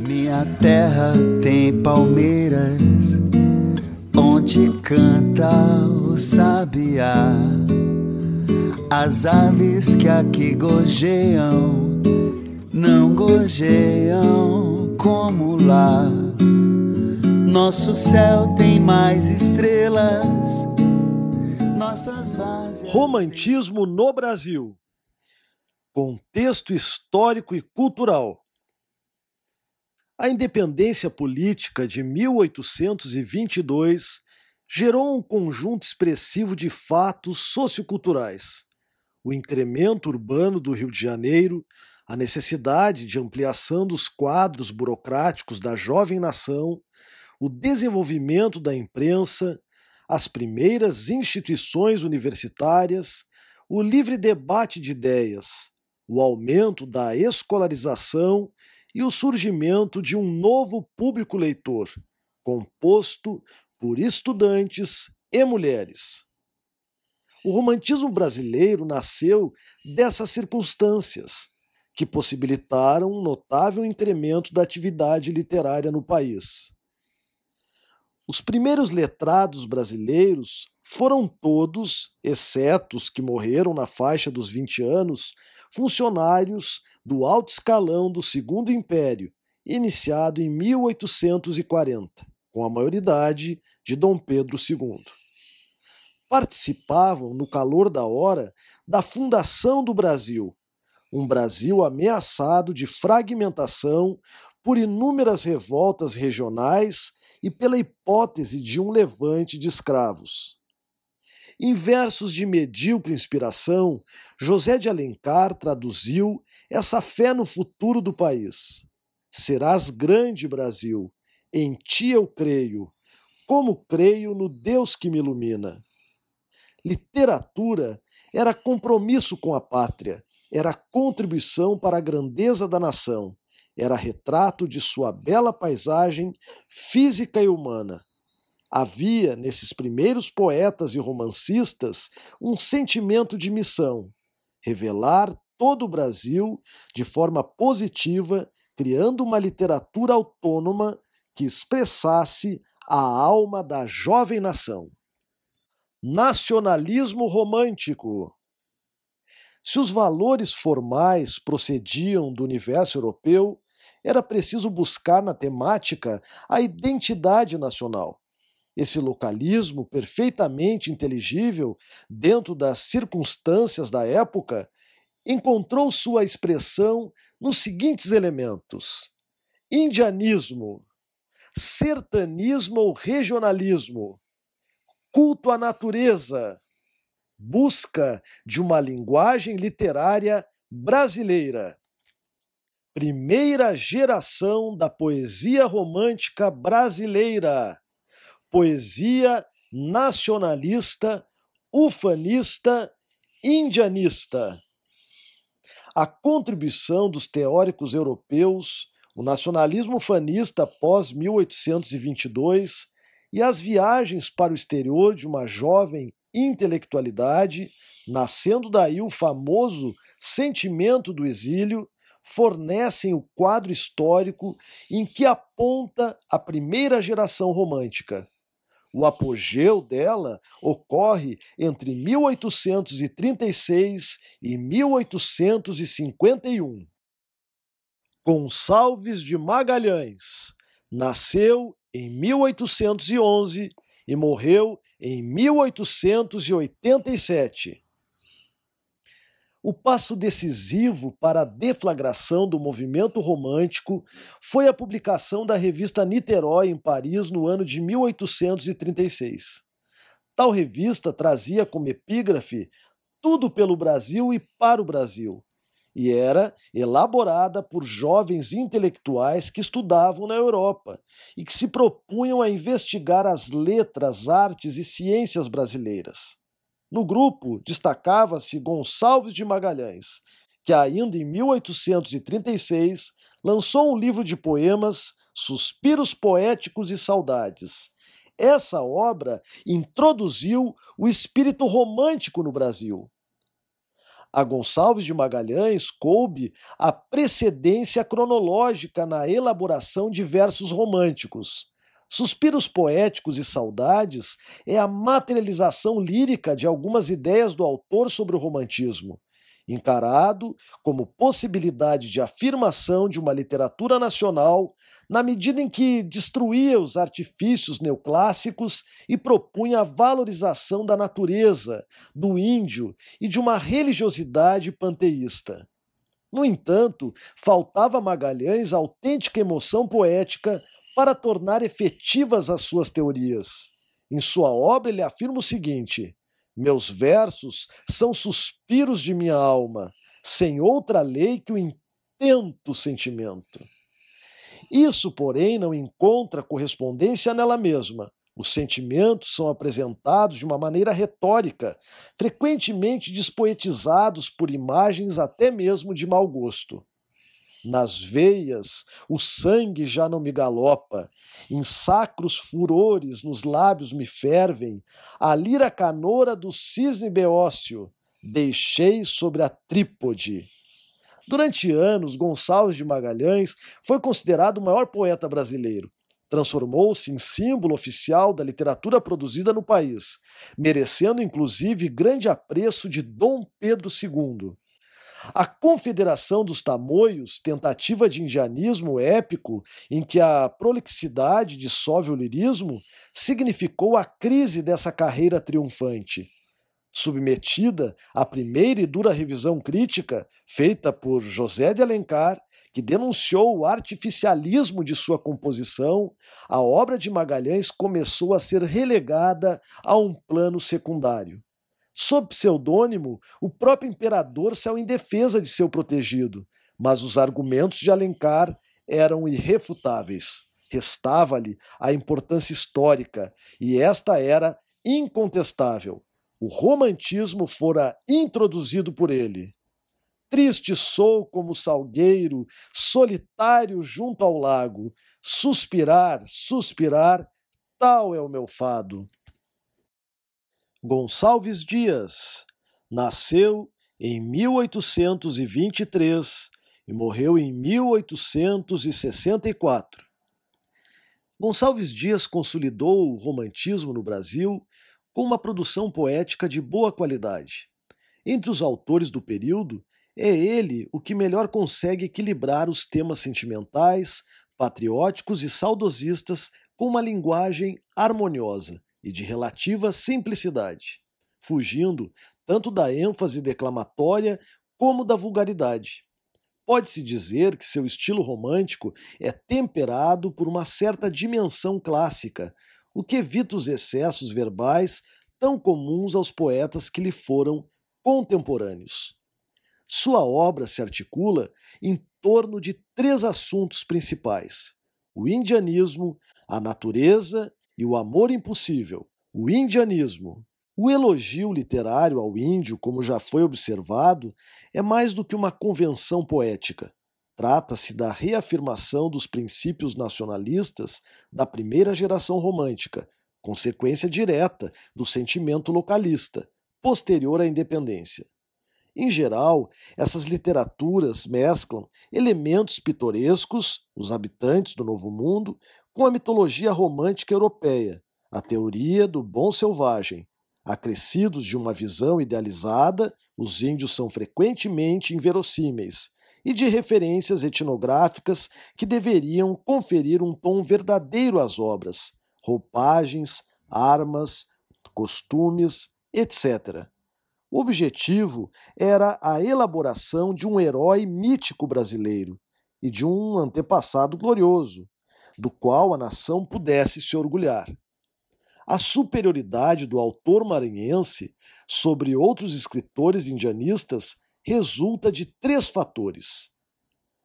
Minha terra tem palmeiras, onde canta o sabiá. As aves que aqui gorjeiam, não gorjeiam como lá. Nosso céu tem mais estrelas, nossas várzeas... Romantismo no Brasil. Contexto histórico e cultural. A independência política de 1822 gerou um conjunto expressivo de fatos socioculturais. O incremento urbano do Rio de Janeiro, a necessidade de ampliação dos quadros burocráticos da jovem nação, o desenvolvimento da imprensa, as primeiras instituições universitárias, o livre debate de ideias, o aumento da escolarização e o surgimento de um novo público leitor, composto por estudantes e mulheres. O romantismo brasileiro nasceu dessas circunstâncias, que possibilitaram um notável incremento da atividade literária no país. Os primeiros letrados brasileiros foram todos, exceto os que morreram na faixa dos 20 anos, funcionários do alto escalão do Segundo Império, iniciado em 1840, com a maioridade de Dom Pedro II. Participavam, no calor da hora, da fundação do Brasil, um Brasil ameaçado de fragmentação por inúmeras revoltas regionais e pela hipótese de um levante de escravos. Em versos de medíocre inspiração, José de Alencar traduziu essa fé no futuro do país. Serás grande, Brasil, em ti eu creio, como creio no Deus que me ilumina. Literatura era compromisso com a pátria, era contribuição para a grandeza da nação, era retrato de sua bela paisagem física e humana. Havia, nesses primeiros poetas e romancistas, um sentimento de missão, revelar todo o Brasil de forma positiva, criando uma literatura autônoma que expressasse a alma da jovem nação. Nacionalismo romântico. Se os valores formais procediam do universo europeu, era preciso buscar na temática a identidade nacional. Esse localismo, perfeitamente inteligível dentro das circunstâncias da época, encontrou sua expressão nos seguintes elementos: indianismo, sertanismo ou regionalismo, culto à natureza, busca de uma linguagem literária brasileira. Primeira geração da poesia romântica brasileira. Poesia nacionalista, ufanista, indianista. A contribuição dos teóricos europeus, o nacionalismo ufanista pós-1822 e as viagens para o exterior de uma jovem intelectualidade, nascendo daí o famoso sentimento do exílio, fornecem o quadro histórico em que aponta a primeira geração romântica. O apogeu dela ocorre entre 1836 e 1851. Gonçalves de Magalhães nasceu em 1811 e morreu em 1887. O passo decisivo para a deflagração do movimento romântico foi a publicação da revista Niterói em Paris no ano de 1836. Tal revista trazia como epígrafe "Tudo pelo Brasil e para o Brasil", e era elaborada por jovens intelectuais que estudavam na Europa e que se propunham a investigar as letras, artes e ciências brasileiras. No grupo destacava-se Gonçalves de Magalhães, que ainda em 1836 lançou um livro de poemas, Suspiros Poéticos e Saudades. Essa obra introduziu o espírito romântico no Brasil. A Gonçalves de Magalhães coube a precedência cronológica na elaboração de versos românticos. Suspiros Poéticos e Saudades é a materialização lírica de algumas ideias do autor sobre o romantismo, encarado como possibilidade de afirmação de uma literatura nacional na medida em que destruía os artifícios neoclássicos e propunha a valorização da natureza, do índio e de uma religiosidade panteísta. No entanto, faltava a Magalhães a autêntica emoção poética para tornar efetivas as suas teorias. Em sua obra, ele afirma o seguinte: meus versos são suspiros de minha alma, sem outra lei que o intento sentimento. Isso, porém, não encontra correspondência nela mesma. Os sentimentos são apresentados de uma maneira retórica, frequentemente despoetizados por imagens até mesmo de mau gosto. Nas veias, o sangue já não me galopa, em sacros furores nos lábios me fervem, a lira canora do cisne beócio deixei sobre a trípode. Durante anos, Gonçalves de Magalhães foi considerado o maior poeta brasileiro. Transformou-se em símbolo oficial da literatura produzida no país, merecendo inclusive grande apreço de Dom Pedro II. A Confederação dos Tamoios, tentativa de indianismo épico em que a prolixidade dissolve o lirismo, significou a crise dessa carreira triunfante. Submetida à primeira e dura revisão crítica, feita por José de Alencar, que denunciou o artificialismo de sua composição, a obra de Magalhães começou a ser relegada a um plano secundário. Sob pseudônimo, o próprio imperador saiu em defesa de seu protegido, mas os argumentos de Alencar eram irrefutáveis. Restava-lhe a importância histórica, e esta era incontestável. O romantismo fora introduzido por ele. Triste sou como salgueiro, solitário junto ao lago. Suspirar, suspirar, tal é o meu fado. Gonçalves Dias nasceu em 1823 e morreu em 1864. Gonçalves Dias consolidou o romantismo no Brasil com uma produção poética de boa qualidade. Entre os autores do período, é ele o que melhor consegue equilibrar os temas sentimentais, patrióticos e saudosistas com uma linguagem harmoniosa e de relativa simplicidade, fugindo tanto da ênfase declamatória como da vulgaridade. Pode-se dizer que seu estilo romântico é temperado por uma certa dimensão clássica, o que evita os excessos verbais tão comuns aos poetas que lhe foram contemporâneos. Sua obra se articula em torno de 3 assuntos principais: o indianismo, a natureza e o amor impossível. O indianismo. O elogio literário ao índio, como já foi observado, é mais do que uma convenção poética. Trata-se da reafirmação dos princípios nacionalistas da primeira geração romântica, consequência direta do sentimento localista, posterior à independência. Em geral, essas literaturas mesclam elementos pitorescos, os habitantes do Novo Mundo, com a mitologia romântica europeia, a teoria do bom selvagem. Acrescidos de uma visão idealizada, os índios são frequentemente inverossímeis, e de referências etnográficas que deveriam conferir um tom verdadeiro às obras, roupagens, armas, costumes, etc. O objetivo era a elaboração de um herói mítico brasileiro e de um antepassado glorioso, do qual a nação pudesse se orgulhar. A superioridade do autor maranhense sobre outros escritores indianistas resulta de 3 fatores: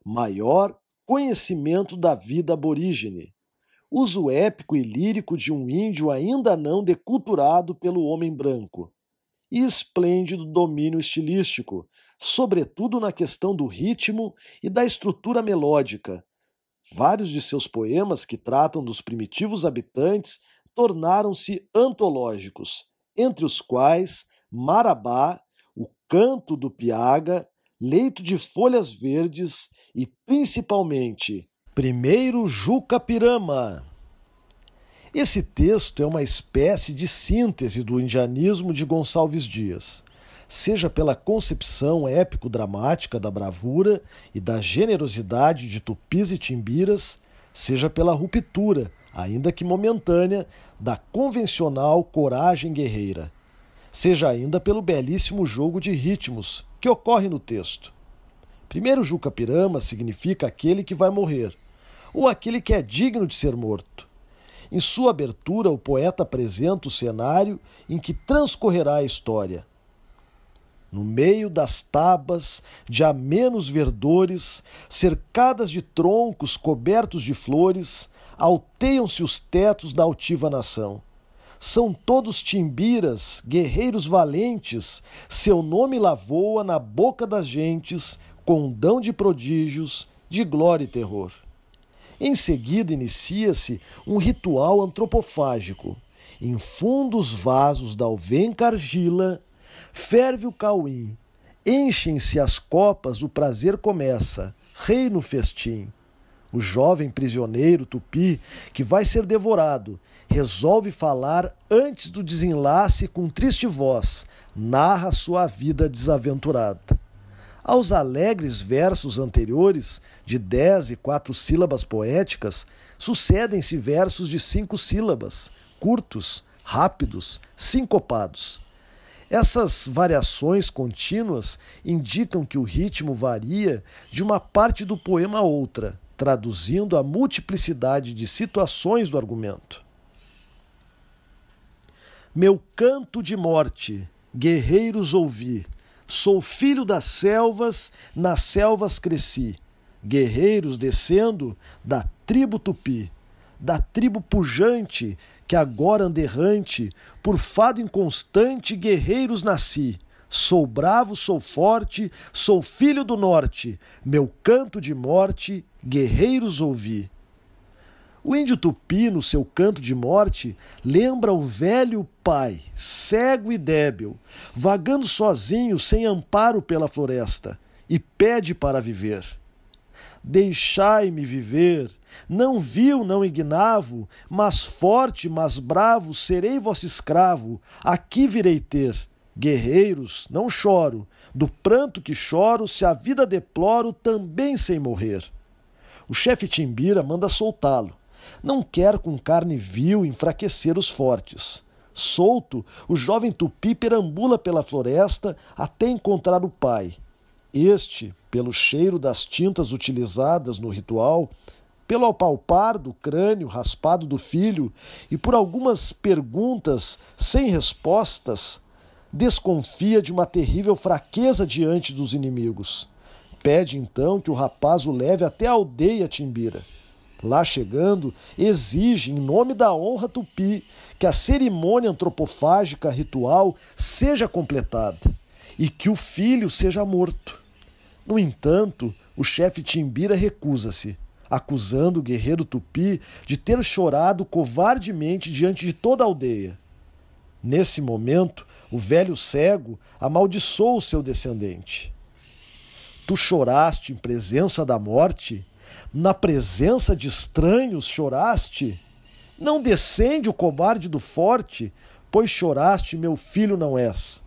maior conhecimento da vida aborígene, uso épico e lírico de um índio ainda não deculturado pelo homem branco, e esplêndido domínio estilístico, sobretudo na questão do ritmo e da estrutura melódica. Vários de seus poemas que tratam dos primitivos habitantes tornaram-se antológicos, entre os quais Marabá, o canto do piaga, leito de folhas verdes e, principalmente, primeiro Jucapirama. Esse texto é uma espécie de síntese do indianismo de Gonçalves Dias, seja pela concepção épico-dramática da bravura e da generosidade de tupis e timbiras, seja pela ruptura, ainda que momentânea, da convencional coragem guerreira, seja ainda pelo belíssimo jogo de ritmos que ocorre no texto. Primeiro Jucapirama significa aquele que vai morrer, ou aquele que é digno de ser morto. Em sua abertura, o poeta apresenta o cenário em que transcorrerá a história. No meio das tabas de amenos verdores, cercadas de troncos cobertos de flores, alteiam-se os tetos da altiva nação. São todos timbiras, guerreiros valentes, seu nome lavoa na boca das gentes, condão de prodígios, de glória e terror. Em seguida inicia-se um ritual antropofágico. Em fundos vasos da alvenca argila, ferve o cauim, enchem-se as copas, o prazer começa, reina o festim. O jovem prisioneiro tupi, que vai ser devorado, resolve falar antes do desenlace com triste voz, narra sua vida desaventurada. Aos alegres versos anteriores, de 10 e 4 sílabas poéticas, sucedem-se versos de 5 sílabas, curtos, rápidos, sincopados. Essas variações contínuas indicam que o ritmo varia de uma parte do poema a outra, traduzindo a multiplicidade de situações do argumento. Meu canto de morte, guerreiros ouvi, sou filho das selvas, nas selvas cresci, guerreiros descendo da tribo tupi, da tribo pujante, que agora anda errante, por fado inconstante, guerreiros nasci. Sou bravo, sou forte, sou filho do norte, meu canto de morte, guerreiros ouvi. O índio tupi, no seu canto de morte, lembra o velho pai, cego e débil, vagando sozinho, sem amparo pela floresta, e pede para viver. Deixai-me viver, não vil, não ignavo, mas forte, mas bravo, serei vosso escravo, aqui virei ter. Guerreiros, não choro, do pranto que choro, se a vida deploro, também sem morrer. O chefe Timbira manda soltá-lo. Não quer com carne vil enfraquecer os fortes. Solto, o jovem tupi perambula pela floresta até encontrar o pai. Este, pelo cheiro das tintas utilizadas no ritual, pelo apalpar do crânio raspado do filho e por algumas perguntas sem respostas, desconfia de uma terrível fraqueza diante dos inimigos. Pede então que o rapaz o leve até a aldeia Timbira. Lá chegando, exige, em nome da honra tupi, que a cerimônia antropofágica ritual seja completada e que o filho seja morto. No entanto, o chefe Timbira recusa-se, acusando o guerreiro tupi de ter chorado covardemente diante de toda a aldeia. Nesse momento, o velho cego amaldiçoou o seu descendente. Tu choraste em presença da morte? Na presença de estranhos choraste? Não descende o cobarde do forte, pois choraste, meu filho não és.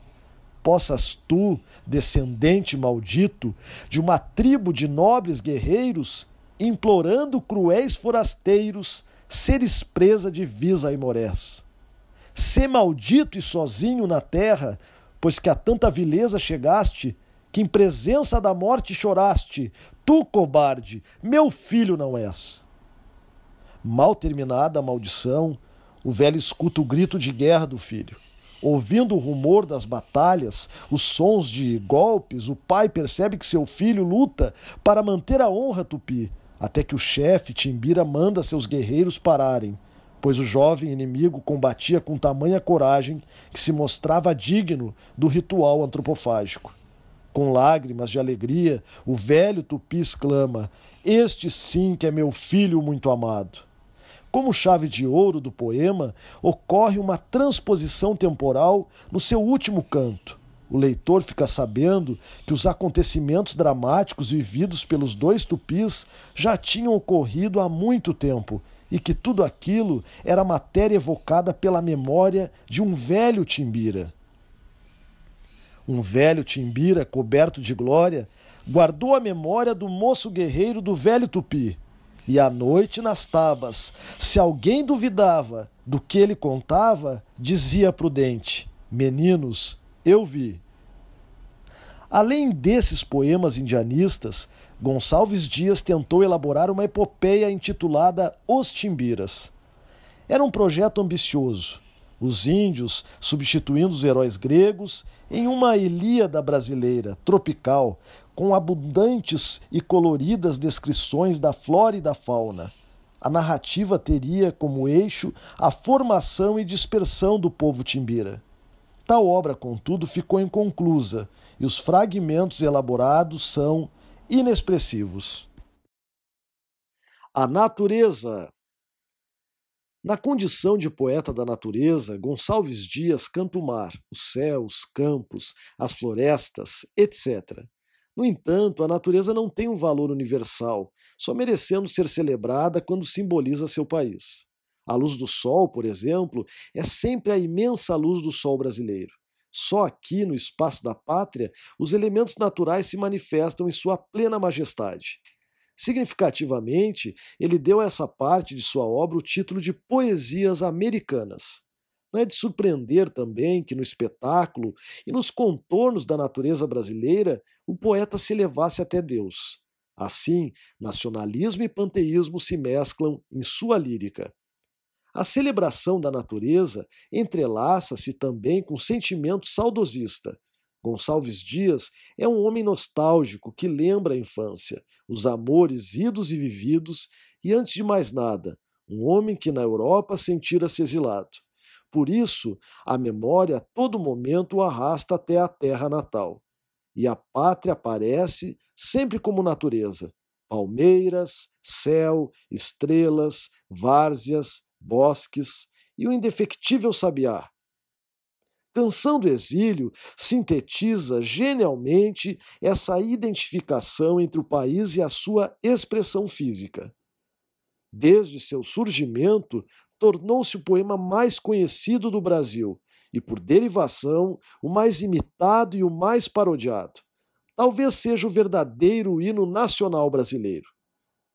Possas tu, descendente maldito, de uma tribo de nobres guerreiros, implorando cruéis forasteiros, seres presa de vis aimorés. Sê maldito e sozinho na terra, pois que a tanta vileza chegaste, que em presença da morte choraste, tu, cobarde, meu filho não és. Mal terminada a maldição, o velho escuta o grito de guerra do filho. Ouvindo o rumor das batalhas, os sons de golpes, o pai percebe que seu filho luta para manter a honra tupi, até que o chefe Timbira manda seus guerreiros pararem, pois o jovem inimigo combatia com tamanha coragem que se mostrava digno do ritual antropofágico. Com lágrimas de alegria, o velho tupi exclama: este sim que é meu filho muito amado. Como chave de ouro do poema, ocorre uma transposição temporal no seu último canto, O leitor fica sabendo que os acontecimentos dramáticos vividos pelos dois tupis já tinham ocorrido há muito tempo e que tudo aquilo era matéria evocada pela memória de um velho Timbira. Um velho Timbira, coberto de glória, guardou a memória do moço guerreiro do velho tupi. E à noite nas tabas, se alguém duvidava do que ele contava, dizia prudente: meninos, eu vi. Além desses poemas indianistas, Gonçalves Dias tentou elaborar uma epopeia intitulada Os Timbiras. Era um projeto ambicioso. Os índios substituindo os heróis gregos em uma Ilíada brasileira, tropical, com abundantes e coloridas descrições da flora e da fauna. A narrativa teria como eixo a formação e dispersão do povo timbira. Tal obra, contudo, ficou inconclusa e os fragmentos elaborados são inexpressivos. A natureza. Na condição de poeta da natureza, Gonçalves Dias canta o mar, o céu, os campos, as florestas, etc. No entanto, a natureza não tem um valor universal, só merecendo ser celebrada quando simboliza seu país. A luz do sol, por exemplo, é sempre a imensa luz do sol brasileiro. Só aqui, no espaço da pátria, os elementos naturais se manifestam em sua plena majestade. Significativamente, ele deu a essa parte de sua obra o título de Poesias Americanas. Não é de surpreender também que no espetáculo e nos contornos da natureza brasileira o poeta se elevasse até Deus. Assim, nacionalismo e panteísmo se mesclam em sua lírica. A celebração da natureza entrelaça-se também com sentimento saudosista. Gonçalves Dias é um homem nostálgico que lembra a infância, os amores idos e vividos e, antes de mais nada, um homem que na Europa sentira-se exilado. Por isso, a memória a todo momento o arrasta até a terra natal. E a pátria aparece sempre como natureza: palmeiras, céu, estrelas, várzeas, bosques e o indefectível sabiá. Canção do Exílio sintetiza genialmente essa identificação entre o país e a sua expressão física. Desde seu surgimento, tornou-se o poema mais conhecido do Brasil e, por derivação, o mais imitado e o mais parodiado. Talvez seja o verdadeiro hino nacional brasileiro.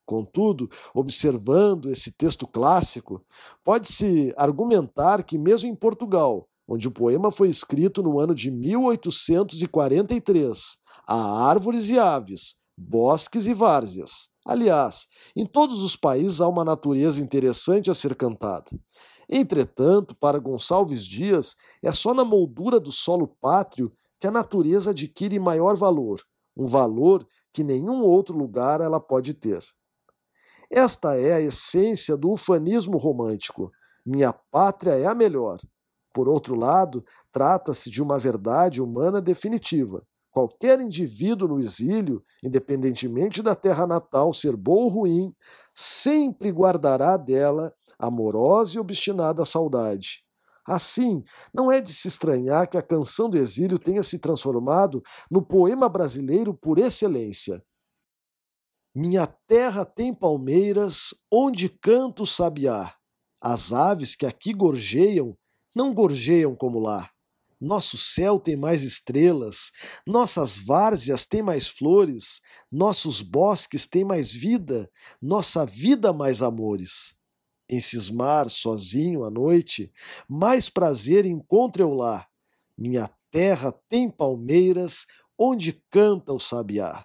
Contudo, observando esse texto clássico, pode-se argumentar que, mesmo em Portugal, onde o poema foi escrito no ano de 1843, há árvores e aves, bosques e várzeas. Aliás, em todos os países há uma natureza interessante a ser cantada. Entretanto, para Gonçalves Dias, é só na moldura do solo pátrio que a natureza adquire maior valor, um valor que nenhum outro lugar ela pode ter. Esta é a essência do ufanismo romântico. Minha pátria é a melhor. Por outro lado, trata-se de uma verdade humana definitiva. Qualquer indivíduo no exílio, independentemente da terra natal ser boa ou ruim, sempre guardará dela amorosa e obstinada saudade. Assim, não é de se estranhar que a canção do exílio tenha se transformado no poema brasileiro por excelência. Minha terra tem palmeiras, onde canta o sabiá. As aves que aqui gorjeiam, não gorjeiam como lá. Nosso céu tem mais estrelas, nossas várzeas têm mais flores, nossos bosques têm mais vida, nossa vida mais amores. Em cismar sozinho à noite, mais prazer encontro eu lá. Minha terra tem palmeiras, onde canta o sabiá.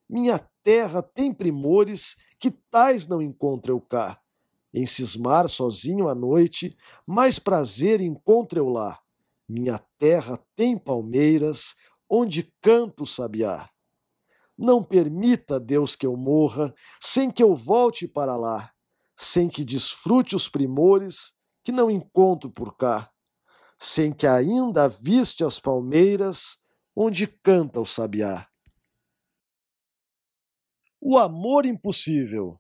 Minha terra tem primores que tais não encontro eu cá. Em cismar sozinho à noite, mais prazer encontro eu lá. Minha terra tem palmeiras, onde canta o sabiá. Não permita, Deus, que eu morra, sem que eu volte para lá, sem que desfrute os primores que não encontro por cá, sem que ainda aviste as palmeiras, onde canta o sabiá. O amor impossível.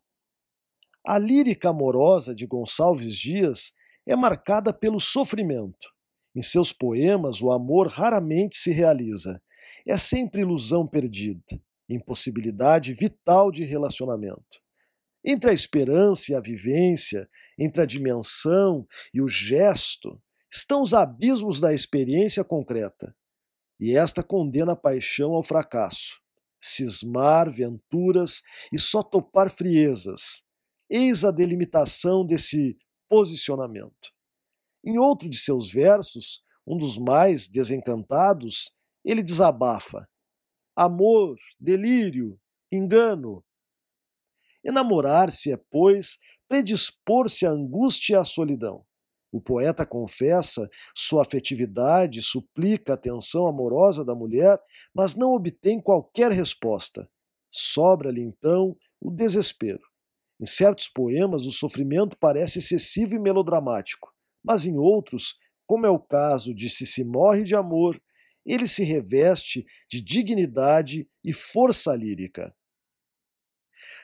A lírica amorosa de Gonçalves Dias é marcada pelo sofrimento. Em seus poemas, o amor raramente se realiza. É sempre ilusão perdida, impossibilidade vital de relacionamento. Entre a esperança e a vivência, entre a dimensão e o gesto, estão os abismos da experiência concreta. E esta condena a paixão ao fracasso. Cismar venturas e só topar friezas. Eis a delimitação desse posicionamento. Em outro de seus versos, um dos mais desencantados, ele desabafa: amor, delírio, engano. Enamorar-se é, pois, predispor-se à angústia e à solidão. O poeta confessa sua afetividade, suplica a atenção amorosa da mulher, mas não obtém qualquer resposta. Sobra-lhe, então, o desespero. Em certos poemas, o sofrimento parece excessivo e melodramático, mas em outros, como é o caso de Se Morre de Amor, ele se reveste de dignidade e força lírica.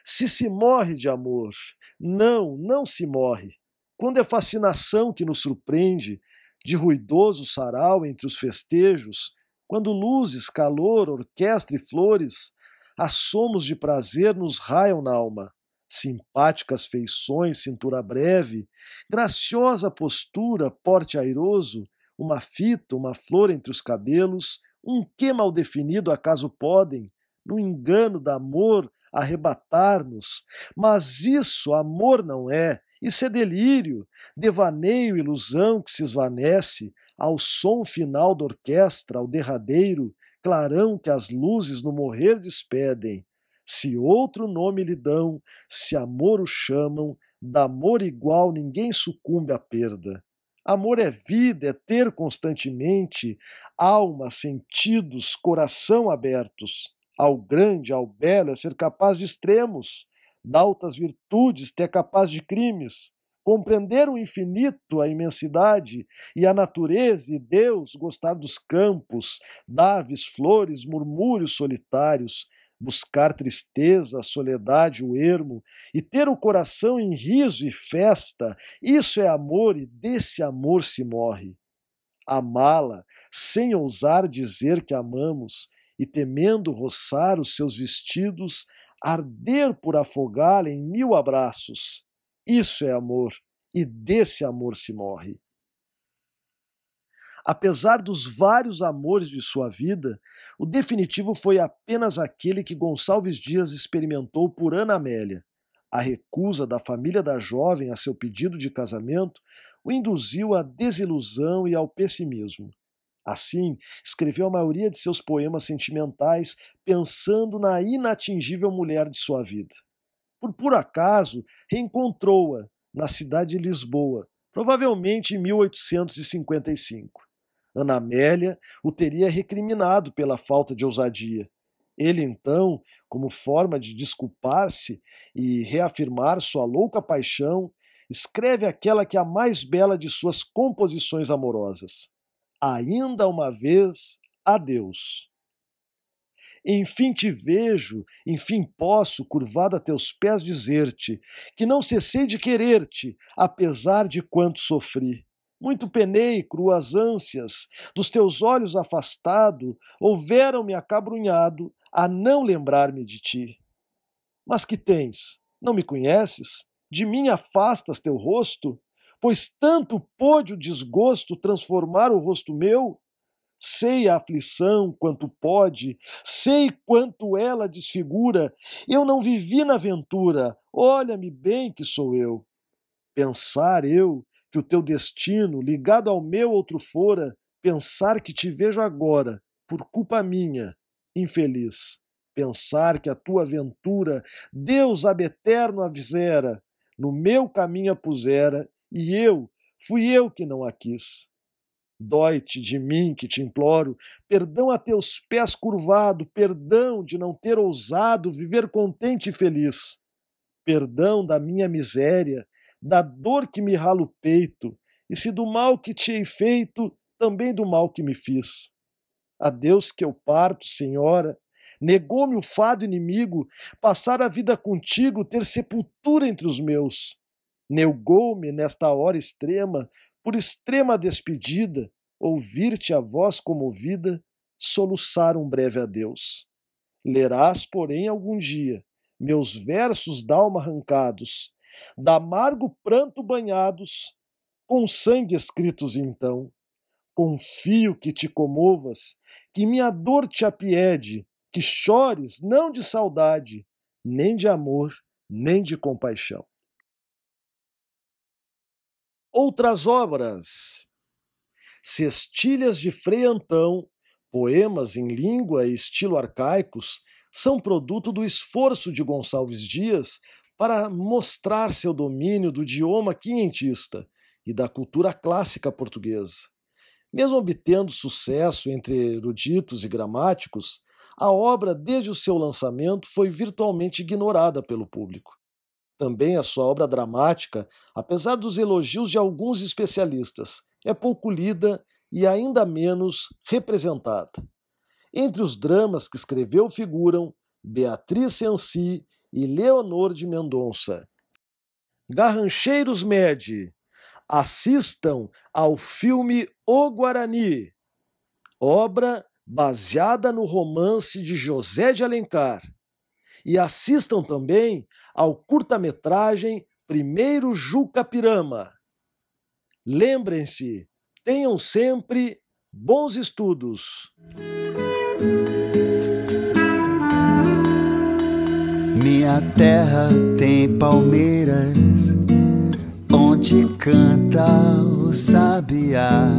Se morre de amor, não se morre. Quando é fascinação que nos surpreende, de ruidoso sarau entre os festejos, quando luzes, calor, orquestra e flores, assomos de prazer nos raiam na alma. Simpáticas feições, cintura breve, graciosa postura, porte airoso, uma fita, uma flor entre os cabelos, um quê mal definido acaso podem, no engano da amor, arrebatar-nos. Mas isso amor não é, isso é delírio, devaneio, ilusão que se esvanece ao som final da orquestra, ao derradeiro clarão que as luzes no morrer despedem. Se outro nome lhe dão, se amor o chamam, d'amor igual ninguém sucumbe à perda. Amor é vida, é ter constantemente alma, sentidos, coração abertos. Ao grande, ao belo, é ser capaz de extremos, de altas virtudes, ter capaz de crimes, compreender o infinito, a imensidade, e a natureza e Deus, gostar dos campos, d'aves, flores, murmúrios solitários, buscar tristeza, a soledade, o ermo, e ter o coração em riso e festa, isso é amor e desse amor se morre. Amá-la, sem ousar dizer que amamos, e temendo roçar os seus vestidos, arder por afogá-la em 1000 abraços. Isso é amor, e desse amor se morre. Apesar dos vários amores de sua vida, o definitivo foi apenas aquele que Gonçalves Dias experimentou por Ana Amélia. A recusa da família da jovem a seu pedido de casamento o induziu à desilusão e ao pessimismo. Assim, escreveu a maioria de seus poemas sentimentais pensando na inatingível mulher de sua vida. Por acaso, reencontrou-a na cidade de Lisboa, provavelmente em 1855. Ana Amélia o teria recriminado pela falta de ousadia. Ele, então, como forma de desculpar-se e reafirmar sua louca paixão, escreve aquela que é a mais bela de suas composições amorosas. Ainda uma vez, adeus. Enfim te vejo, enfim posso, curvado a teus pés, dizer-te que não cessei de querer-te, apesar de quanto sofri. Muito penei, cruas ânsias, dos teus olhos afastado, houveram-me acabrunhado a não lembrar-me de ti. Mas que tens? Não me conheces? De mim afastas teu rosto? Pois tanto pôde o desgosto transformar o rosto meu? Sei a aflição quanto pode, sei quanto ela desfigura. Eu não vivi na aventura, olha-me bem que sou eu. Pensar eu que o teu destino, ligado ao meu outro fora, pensar que te vejo agora, por culpa minha, infeliz. Pensar que a tua aventura Deus ab eterno avisera, no meu caminho a pusera, e fui eu que não a quis. Dói-te de mim que te imploro, perdão a teus pés curvado, perdão de não ter ousado viver contente e feliz. Perdão da minha miséria, da dor que me rala o peito, e se do mal que te hei feito, também do mal que me fiz. A Deus que eu parto, Senhora, negou-me o fado inimigo, passar a vida contigo, ter sepultura entre os meus. Negou-me nesta hora extrema, por extrema despedida, ouvir-te a voz comovida soluçar um breve adeus. Lerás, porém, algum dia meus versos d'alma arrancados, d'amargo pranto banhados, com sangue escritos então. Confio que te comovas, que minha dor te apiede, que chores não de saudade, nem de amor, nem de compaixão. Outras obras. Cestilhas de Frei Antão, poemas em língua e estilo arcaicos, são produto do esforço de Gonçalves Dias para mostrar seu domínio do idioma quinhentista e da cultura clássica portuguesa. Mesmo obtendo sucesso entre eruditos e gramáticos, a obra, desde o seu lançamento, foi virtualmente ignorada pelo público. Também a sua obra dramática, apesar dos elogios de alguns especialistas, é pouco lida e ainda menos representada. Entre os dramas que escreveu figuram Beatriz Cenci e Leonor de Mendonça. Garrancheiros Med, assistam ao filme O Guarani, obra baseada no romance de José de Alencar. E assistam também ao curta-metragem Primeiro Jucapirama. Lembrem-se, tenham sempre bons estudos. Minha terra tem palmeiras, onde canta o sabiá.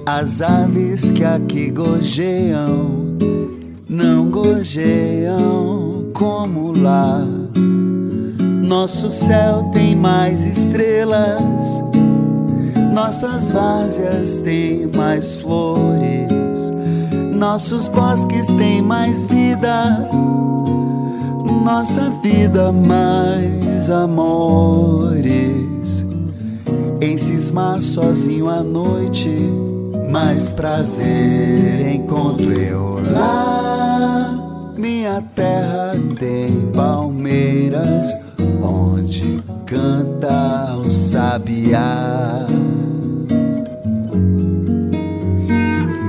As aves que aqui gorjeiam, não gorjeiam como lá. Nosso céu tem mais estrelas, nossas várzeas têm mais flores, nossos bosques têm mais vida, nossa vida mais amores. Em cismar sozinho à noite, mais prazer encontro eu lá. Minha terra tem palmeiras, onde canta o sabiá.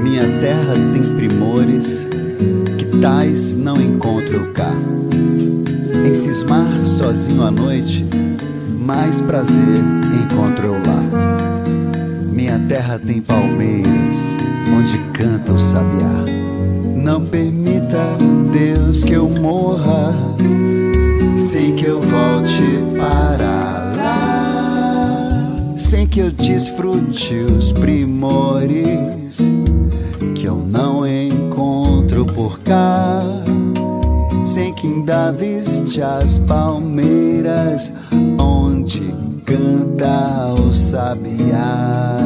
Minha terra tem primores, que tais não encontro cá. Em cismar sozinho à noite, mais prazer encontro eu lá. Minha terra tem palmeiras, onde canta o sabiá. Não permita, Deus, que eu morra sem que eu volte para lá, sem que eu desfrute os primores que eu não encontro por cá, sem que ainda viste as palmeiras onde canta o sabiá.